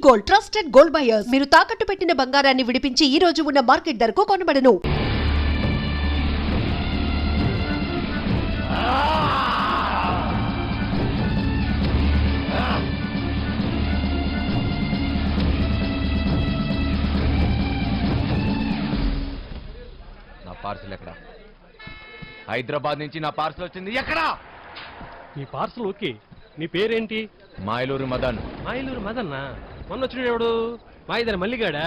Gold, trusted gold buyers. మీరు తాకట్టు పెట్టిన బంగారాన్ని విడిపించి ఈ రోజు ఉన్న మార్కెట్ ధరకు కొనబడను. నా పార్సల్ ఎక్కడ? హైదరాబాద్ నుంచి నా పార్సల్ వచ్చింది, ఎక్కడా? నీ పార్సల్ ఓకే, నీ పేరేంటి? మాయలూరు మదన్. మాయలూరు మదన్నా? మొన్న వచ్చిన ఎవడు? మాయిదర మల్లిగాడా?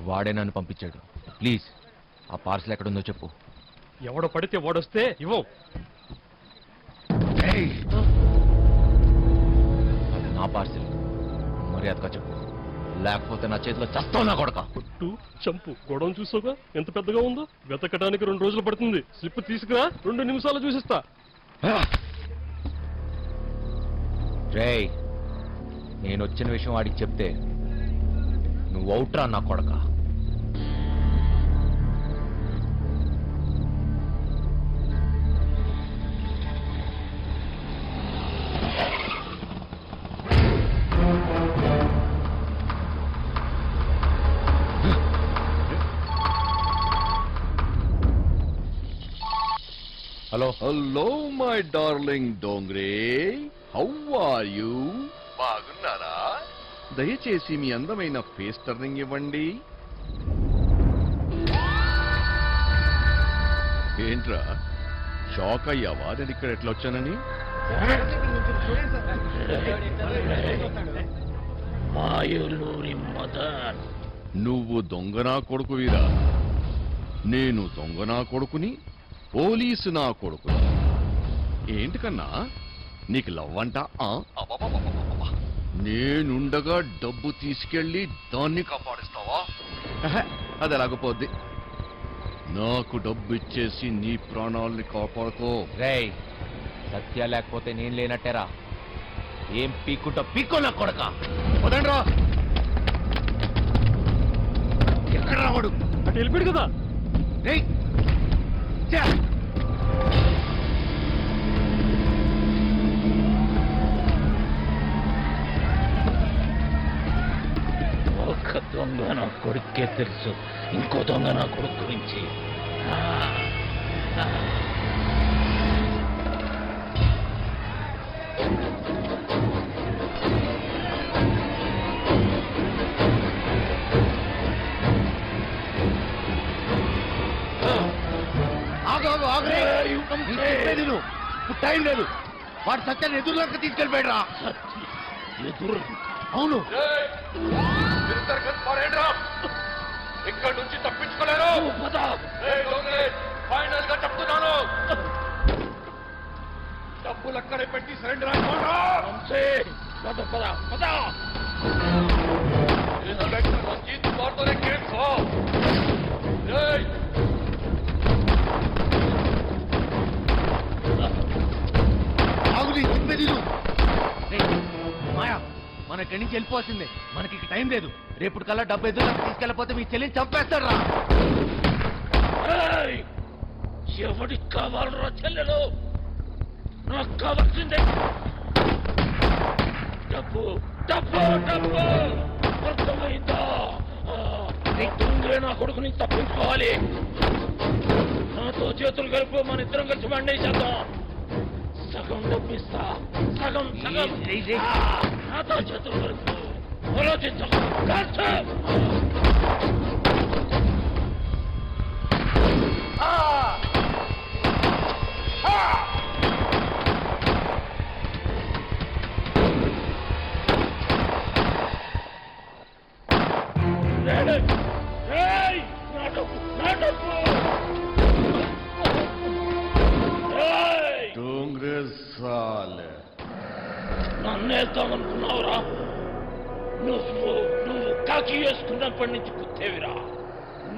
వాడే నన్ను పంపించాడు. ప్లీజ్ ఆ పార్సల్ ఎక్కడుందో చెప్పు. ఎవడో పడితే వాడొస్తే ఇవ్వం. అది నా పార్సల్, మర్యాదగా చెప్పు, లేకపోతే నా చేతిలో చస్తావు నా కొడక. కొట్టు చంపు, గొడవ చూసావుగా ఎంత పెద్దగా ఉందో. వెతకడానికి 2 రోజులు పడుతుంది. స్లిప్ తీసుకురా, 2 నిమిషాలు చూసిస్తా. రేయ్, నేను వచ్చిన విషయం వాడికి చెప్తే నువ్వు అవుట్రా నా కొడక. Hello hello my darling Dongre, how are you? బాగున్నారా? దయచేసి మీ అందమైన ఫేస్ టర్నింగ్ ఇవ్వండి. ఏంట్రా షాక్ అయ్యావా నేను ఇక్కడ ఎట్లా వచ్చానని? మాయలూరి మదన్. నువ్వు దొంగనా కొడుకువిరా, నేను దొంగనా కొడుకుని, పోలీసు నా కొడుకు. ఏంటి కన్నా నీకు లవ్ అంట? నేనుండగా డబ్బు తీసుకెళ్లి దాన్ని కాపాడిస్తావా? అది ఎలాగపోద్ది. నాకు డబ్బు ఇచ్చేసి నీ ప్రాణాలని కాపాడుకో. రేయ్, సత్య లేకపోతే నేను లేనట్టేరా. ఏం పీక్కుంటా పీక్కో నా కొడక. వదండ్రా. ఎక్కడ రావాడు? అటు వెళ్ళిపోయాడు కదా. రేయ్ ఒక దొంగ నా కొడుకే తెలుసు, ఇంకో దొంగ నా కొడుకు గురించి. ఇప్పుడు టైం లేదు. వాడు సత్యాన్ని ఎదురులోకి తీసుకెళ్ళిపోయాడు. ఎదురు? అవును. ఇక్కడ నుంచి తప్పించుకోలేరు. ఫైనల్ గా చెప్తున్నాను, డబ్బులు అక్కడే పెట్టి సరెండర్ అయిపోరా. మాయా, మన ఇక్కడి నుంచి వెళ్ళిపోవాల్సిందే. మనకి ఇక టైం లేదు. రేపు కల్లా డబ్బు ఎదురు తీసుకెళ్ళకపోతే మీ చెల్లిని చంపేస్తాడు రా. ఎవడికి కావాలరా చెల్లెలు? నాకు కావాల్సిందే డబ్బు, డబ్బు, డబ్బు. అర్థమైందా? దొంగే నా కొడుకుని తప్పించుకోవాలి. నాతో చేతులు కలిపి మన ఇద్దరం కలిసి మండేసేద్దాం. సగం డబ్బిస్తా, సగం సగం. నాతో చేతులు కలుపు. ఆలోచించకు. నన్నేద్దామనుకున్నావురా? నువ్వు కాకి వేసుకున్నప్పటి నుంచి కుత్తేవిరా.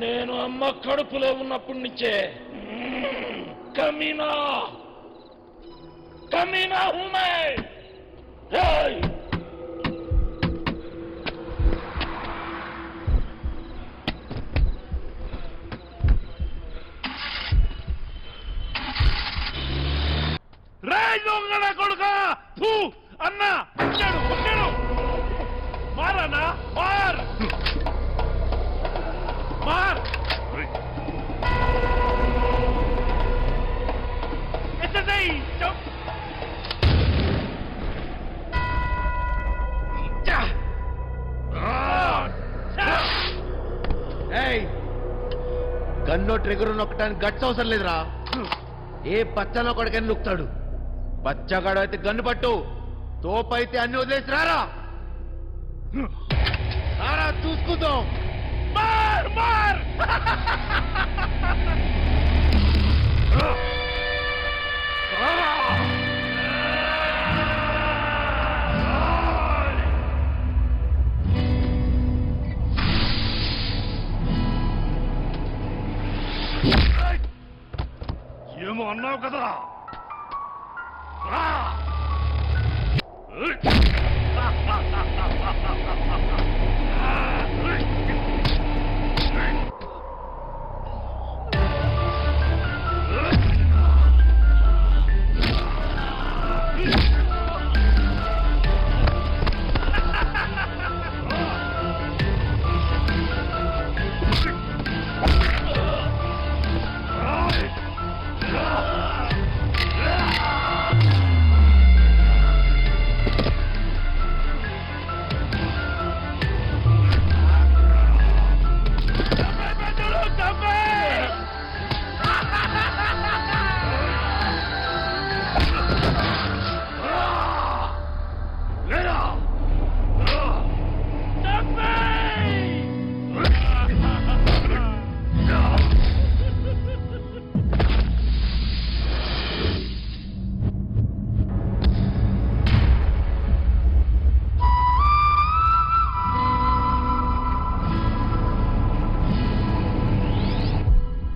నేను అమ్మ కడుపులో ఉన్నప్పటి నుంచే కమీనా కమీనా హూమే. రే దొంగల కొడుకా! అన్నా కొట్టాడు. గన్నో ట్రిగర్ నొక్కడానికి గట్స్ అవసరం లేదురా. ఏ బచ్చలో కొడుకని నొక్కుతాడు. బచ్చగాడు అయితే గన్ను పట్టు, తోపైతే అన్ని వదిలేసి రారా. రారా చూసుకుందాం. మార్ మార్ ఏమో అన్నావు కదా.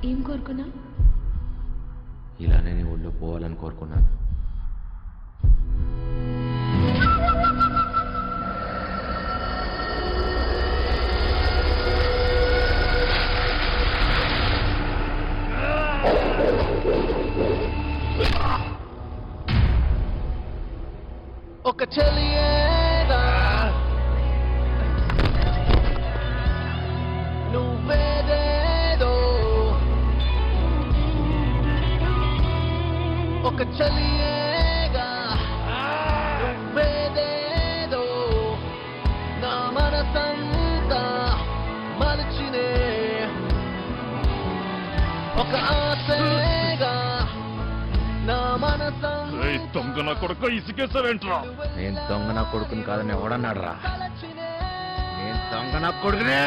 ఏం కోరుకున్నా? ఇలానే నీ ఒళ్ళో పోవాలని కోరుకున్నాను. ఒక చెలియేగా నువ్వేదేదో, ఒక చెలియేగా నువ్వేదేదో, నా మనసంతా మలచినే ఒక ఆశగా నా మనసంతా. దొంగ నా కొడుకు ఇసుకేసావేంట్రా? నేను దొంగ నా కొడుకుని కాదని ఎవడన్నాడు రా? నేను దొంగ నా కొడుకునే.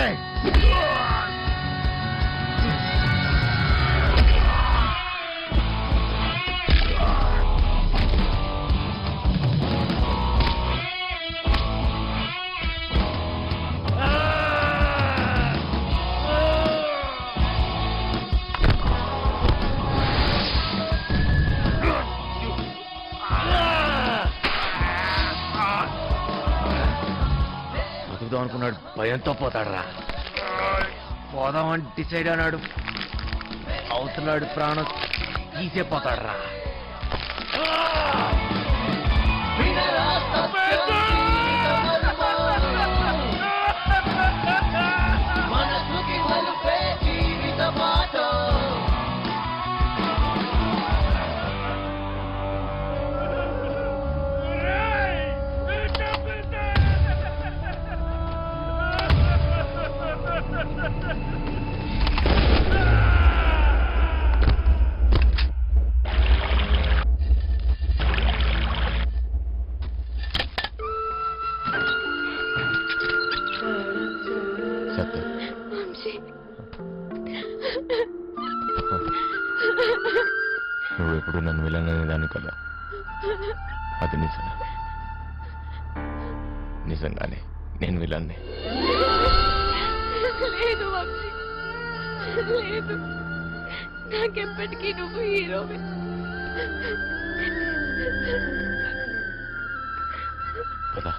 అనుకున్నాడు, భయంతో పోతాడురా. పోదామని డిసైడ్ అన్నాడు, అవతలాడు ప్రాణం తీసే పోతాడురా. నువ్వు ఎప్పుడు నన్ను విలననే దాన్ని కదా, అది నిజం. నిజంగానే నేను విలన్నే. లేదు వంశీ, లేదు. నాకెప్పటికీ నువ్వు హీరోవి. కదా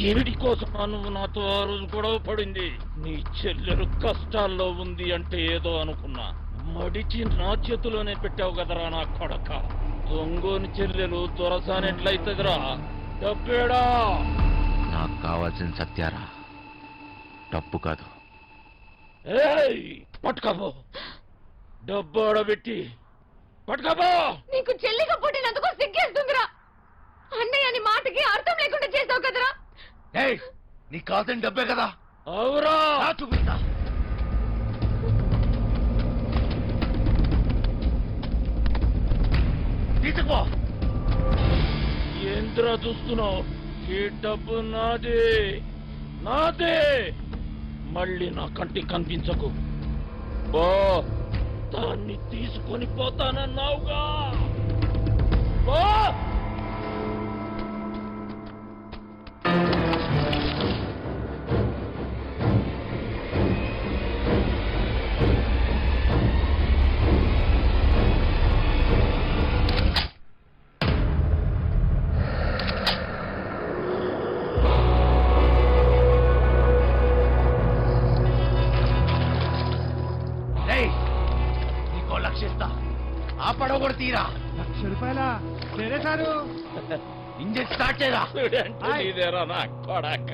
ఏమిటి కోసం నువ్వు నాతో ఆ రోజు గొడవ పడింది? నీ చెల్లెలు కష్టాల్లో ఉంది అంటే ఏదో అనుకున్నా, మడిచి నా చేతిలోనే పెట్టావు కదరా నా కొడక. దొంగోని చెల్లెలు దొరసాని ఎట్లయితదిరా? డబ్బేడా? నాకు కావాల్సిన సత్యారా, డబ్బు కాదు. పట్టుకోబో, డబ్బు ఆడబెట్టి పట్టుకోబో. నీకు చెల్లిగా పుట్టినందుకు సిగ్గేస్తుందిరా. అన్నయ్య అని మాటకి అర్థం లేకుండా చేసావు కదరా. ఏయ్, నీకు కావాల్సిన డబ్బే కదా, అవురా రా చూపిస్తా. తీసుకుపో. ఏంద్రా చూస్తున్నావు? ఈ డబ్బు నాదే, నాదే. మళ్ళీ నా కంటికి కనిపించకు. బో, దాన్ని తీసుకొని పోతానన్నావుగా. బో. ఏయ్, నీకో లక్షిస్తా. ఆ పడవ కూడా తీరా. ఇంజన్ స్టార్ట్ చేయరా. చూడంటే నీదేరా నా కొడక.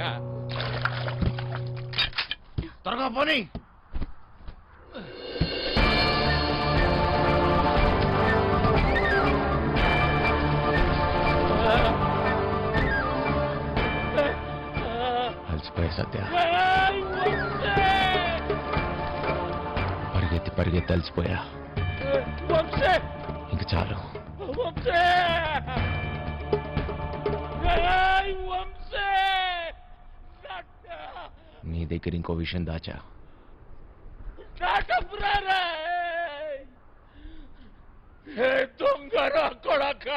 త్వరగా పోనీ. అలసిపోయా సత్య, పరిగెత్తి పరిగెత్తి అలసిపోయా. ఇంక చాలు. నీ దగ్గర ఇంకో విషయం దాచా. దొంగరా కొడక.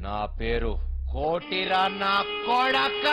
నా పేరు కోటిరా నా కొడక.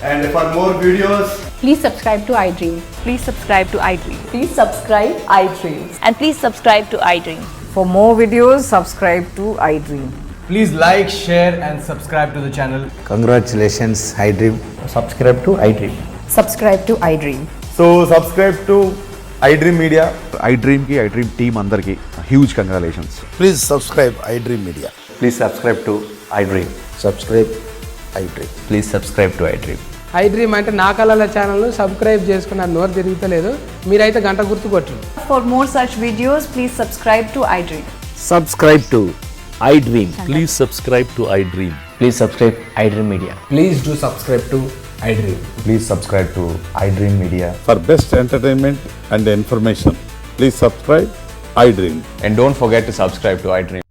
And for more videos, please subscribe to iDream. Please subscribe to iDream. Please subscribe iDream. And please subscribe to iDream. For more videos, subscribe to iDream. please like, share and subscribe to the channel. Congratulations, iDream. Subscribe to iDream. Subscribe to iDream. So subscribe to iDream Media. iDream team andarki huge congratulations. Please subscribe iDream Media. Please subscribe to iDream. Subscribe iDream. Please subscribe to iDream. I dream అంటే నా కళల ఛానల్ను subscribe చేసుకున్న నోరు తిరుగుతలేదు, మీరైతే గంట గుర్తు కొట్టండి. For more such videos, please subscribe to iDream. Subscribe to iDream. Please subscribe to iDream. Please subscribe iDream Media. Please do subscribe to iDream. Please subscribe to iDream Media. For best entertainment and information, please subscribe iDream. And don't forget to subscribe to iDream.